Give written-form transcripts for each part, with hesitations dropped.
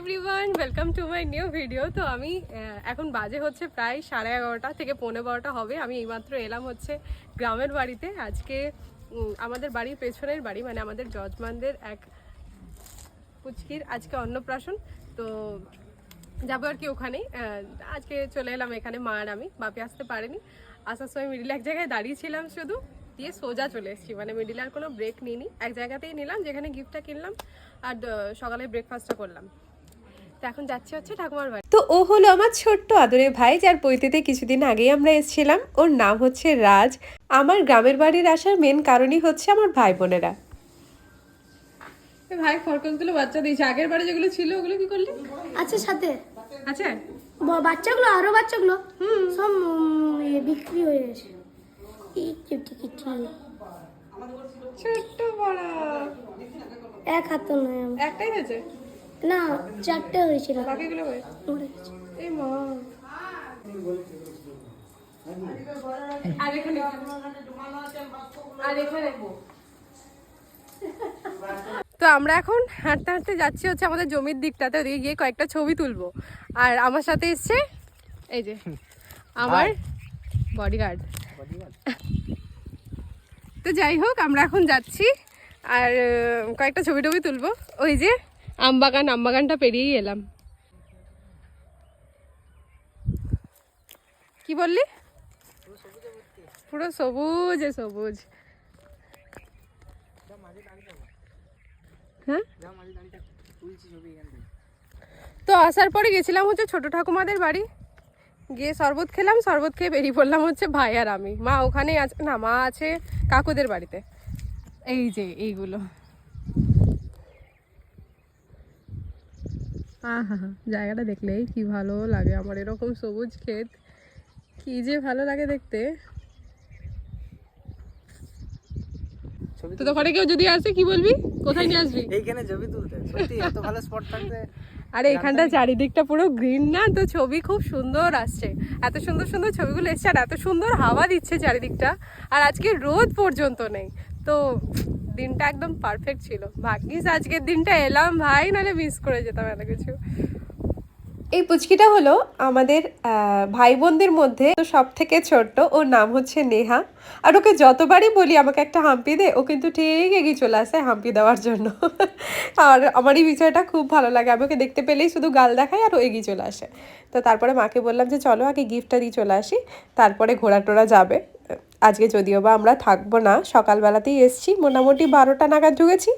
Everyone, welcome to my new video. তো আমি এখন বাজে হচ্ছে প্রায় 11:30 থেকে 11:15 হবে। আমি এইমাত্র এলাম হচ্ছে গ্রামের বাড়িতে। আজকে আমাদের বাড়ির পেছনের বাড়ি, মানে আমাদের যজমানদের এক পুচকির আজকে অন্নপ্রাশন। তো যাবো আর কি ওখানেই। আজকে চলে এলাম এখানে, মা আর আমি। বাপি আসতে পারেনি, আসার সময় মিডিলে এক জায়গায় দাঁড়িয়েছিলাম শুধু, দিয়ে সোজা চলে এসেছি। মানে মিডিলে আর কোনো ব্রেক নিইনি, এক জায়গাতেই নিলাম যেখানে গিফটটা কিনলাম আর সকালে ব্রেকফাস্টটা করলাম। তো এখন যাচ্ছি হচ্ছে ঠাকুমার বাড়ি। তো ও হলো আমার ছোট্ট আদরের ভাই, যার পৈতেতে কিছুদিন আগেই আমরা এসেছিলাম। ওর নাম হচ্ছে রাজ। আমার গ্রামের বাড়ির আসার মেন কারণই হচ্ছে আমার ভাই বোনেরা। ভাই খরগোশগুলো বাচ্চা দিয়েছে, আগের বাড়ি যেগুলো ছিল ওগুলো কি করলি? আচ্ছা সাথে আচ্ছা, বাচ্চাগুলো আরো বাচ্চাগুলো সব বিক্রি হয়ে গেছে। ছোট্ট বড় এক হাত নয় আমার। একটাই হয়েছে না, চারটে হয়েছিল, বাকিগুলো কই? মরে গেছে। এই মা, আর এখানে আর এখানে। তো আমরা এখন হাঁটতে হাঁটতে যাচ্ছি হচ্ছে আমাদের জমির দিকটাতে, ওদিকে গিয়ে কয়েকটা ছবি তুলবো। আর আমার সাথে এসছে এই যে আমার বডিগার্ড। তো যাই হোক, আমরা এখন যাচ্ছি আর কয়েকটা ছবি টবি তুলবো। ওই যে আমবাগানটা পেরিয়েই এলাম। কি বললি? পুরো সবুজে সবুজ। হ্যাঁ, তো আসার পরে গেছিলাম হচ্ছে ছোট ঠাকুমাদের বাড়ি, গিয়ে শরবত খেলাম। শরবত খেয়ে বেরিয়ে পড়লাম হচ্ছে ভাই আর আমি। মা ওখানেই আছে, না মা আছে কাকুদের বাড়িতে। এই যে এইগুলো, জায়গাটা দেখলেই কি ভালো লাগে আমার। এরকম সবুজ ক্ষেত কি যে ভালো লাগে দেখতে। তো ওখানে কেউ যদি আসে কি বলবি? কোথায় নিয়ে আসবি? এইখানে ছবি তুলতে সত্যি এত ভালো স্পট থাকতে। আরে এখানটা চারিদিকটা পুরো গ্রিন না, তো ছবি খুব সুন্দর আসছে। এত সুন্দর সুন্দর ছবিগুলো এসছে, আর এত সুন্দর হাওয়া দিচ্ছে চারিদিকটা। আর আজকে রোদ পর্যন্ত নেই, তো দিনটা একদম পারফেক্ট ছিল। ভাগ্যিস আজকের দিনটা এলাম ভাই, নাহলে মিস করে যেতাম এত কিছু। এই পুচকিটা হলো আমাদের ভাই বোনদের মধ্যে তো সব থেকে ছোট্ট। ওর নাম হচ্ছে নেহা। আর ওকে যতবারই বলি আমাকে একটা হাম্পি দে, ও কিন্তু ঠিক এগিয়ে চলে আসে হাম্পি দেওয়ার জন্য। আর আমার এই বিষয়টা খুব ভালো লাগে। আমি ওকে দেখতে পেলেই শুধু গাল দেখাই আর ও এগিয়ে চলে আসে। তো তারপরে মাকে বললাম যে চলো আগে গিফটটা দিয়ে চলে আসি, তারপরে ঘোরা টোরা যাবে। আজকে যদিও বা আমরা থাকবো না, সকালবেলাতেই এসছি, মোটামুটি 12টা নাগাদ ঢুকেছি।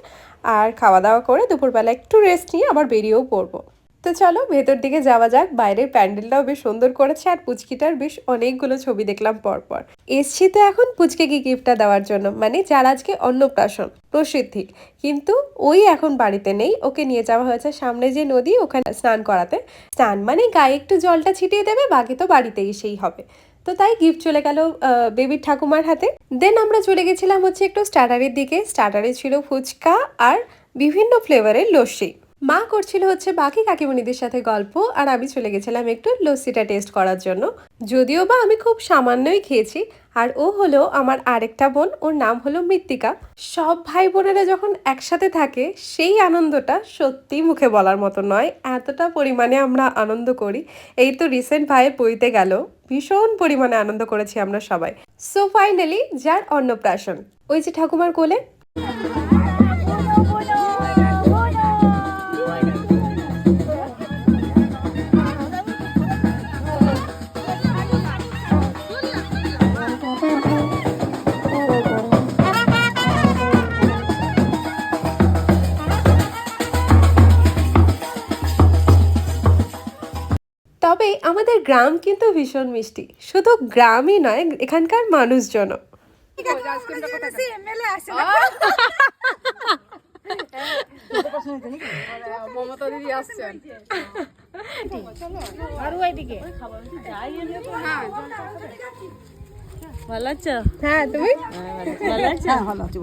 আর খাওয়া দাওয়া করে দুপুরবেলা একটু রেস্ট নিয়ে আবার বেরিয়েও পড়বো। তো চলো ভেতর দিকে যাওয়া যাক। বাইরের প্যান্ডেলটাও বেশ সুন্দর করেছে, আর পুচকিটার বেশ অনেকগুলো ছবি দেখলাম পরপর। এসছি তো এখন পুচকে গিফটটা দেওয়ার জন্য, মানে যার আজকে অন্নপ্রাশন প্রসিদ্ধি। কিন্তু ওই এখন বাড়িতে নেই, ওকে নিয়ে যাওয়া হয়েছে সামনে যে নদী, ওখানে স্নান করাতে। স্নান মানে গায়ে একটু জলটা ছিটিয়ে দেবে, বাকি তো বাড়িতে এসেই হবে। তো তাই গিফট চলে গেল বেবির ঠাকুমার হাতে। দেন আমরা চলে গেছিলাম হচ্ছে একটু স্টার্টারের দিকে। স্টার্টারে ছিল ফুচকা আর বিভিন্ন ফ্লেভারের লস্যি। মা করছিল হচ্ছে বাকি কাকিমণিদের সাথে গল্প, আর আমি চলে গেছিলাম একটু লস্যিটা টেস্ট করার জন্য। যদিও বা আমি খুব সামান্যই খেয়েছি। আর ও হলো আমার আরেকটা বোন, ওর নাম হলো মৃত্তিকা। সব ভাই বোনেরা যখন একসাথে থাকে সেই আনন্দটা সত্যি মুখে বলার মতো নয়, এতটা পরিমাণে আমরা আনন্দ করি। এই তো রিসেন্ট ভাইয়ের বইতে গেল, ভীষণ পরিমাণে আনন্দ করেছি আমরা সবাই। সো ফাইনালি যার অন্নপ্রাশন, ওই যে ঠাকুমার কোলে। তবে আমাদের গ্রাম কিন্তু ভীষণ মিষ্টি। শুধু গ্রামই নয়, এখানকার মানুষজন। মমতা দিদি আসছেন। হ্যাঁ তুমি ভালো আছে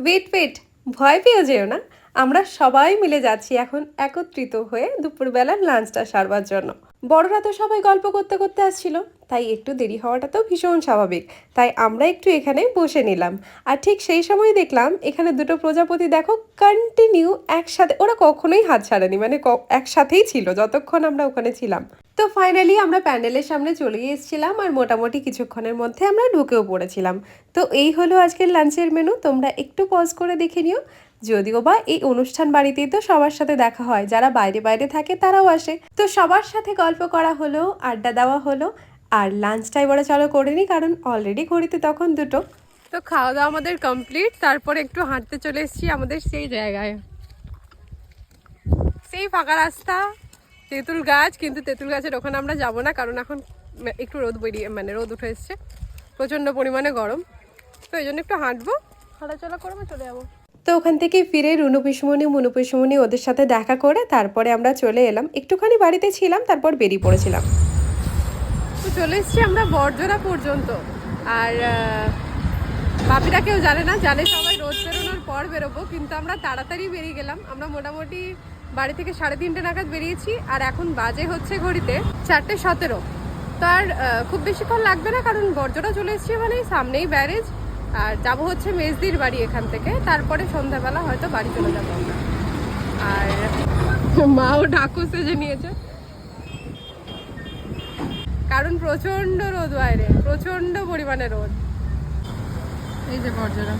ওয়েট ভয় পেয়েও যেও না, আমরা সবাই মিলে যাচ্ছি এখন একত্রিত হয়ে দুপুরবেলার লাঞ্চটা সারবার জন্য। বড়রা তো সবাই গল্প করতে করতে আসছিল, তাই একটু দেরি হওয়াটা তো ভীষণ স্বাভাবিক। তাই আমরা একটু এখানে বসে নিলাম। আর ঠিক সেই সময় দেখলাম এখানে দুটো প্রজাপতি দেখো কন্টিনিউ একসাথে, ওরা কখনোই হাত ছাড়েনি, মানে একসাথেই ছিল যতক্ষণ আমরা ওখানে ছিলাম। তো ফাইনালি আমরা প্যান্ডেলের সামনে চলে এসেছিলাম আর মোটামুটি কিছুক্ষণের মধ্যে আমরা ঢুকেও পড়েছিলাম। তো এই হলো আজকের লাঞ্চের মেনু, তোমরা একটু পজ করে দেখে নিও। যদিও বা এই অনুষ্ঠান বাড়িতেই তো সবার সাথে দেখা হয়, যারা বাইরে বাইরে থাকে তারাও আসে। তো সবার সাথে গল্প করা হলো, আড্ডা দেওয়া হলো, আর লাঞ্চটা এবারে চলো করে নিই, কারণ অলরেডি ঘড়িতে তখন 2টো। তো খাওয়া দাওয়া আমাদের কমপ্লিট, তারপরে একটু হাঁটতে চলে এসেছি আমাদের সেই জায়গায়, সেই ফাঁকা রাস্তা, তেঁতুল গাছ, কিন্তু তেঁতুল গাছের ওখানে আমরা যাব না, কারণ এখন একটু রোদ রোদ উঠে এসছে, প্রচণ্ড পরিমাণে গরম, তো এই জন্য একটু হাঁটবো, হাঁটাচলা করবো, চলে যাবো। তো ওখান থেকে ফিরে রুনু পিসমণি মুনু পিসমণি ওদের সাথে দেখা করে তারপরে আমরা চলে এলাম, একটুখানি বাড়িতে ছিলাম, তারপর বেরিয়ে পড়েছিলাম। তো চলে এসেছি আমরা বড়জোড়া পর্যন্ত। আর বাপিরা কেউ জানে না, জানে সবাই রোদ বেরোনোর পর বেরোবো, কিন্তু আমরা তাড়াতাড়ি বেরিয়ে গেলাম। আমরা মোটামুটি বাড়ি থেকে 3:30 নাগাদ বেরিয়েছি, আর এখন বাজে হচ্ছে ঘড়িতে 4:17। তো আর খুব বেশিক্ষণ লাগবে না, কারণ বড়জোড়া চলে এসেছি, মানে সামনেই ব্যারেজ। আর যাবো হচ্ছে মেজদির বাড়ি এখান থেকে, তারপরে সন্ধ্যাবেলা হয়তো বাড়ি চলে যাবো আমরা। আর মাও ঢাকু সেজে নিয়েছে, কারণ প্রচন্ড রোদ বাইরে, প্রচন্ড পরিমাণে রোদ। এই যে বড়জোড়া।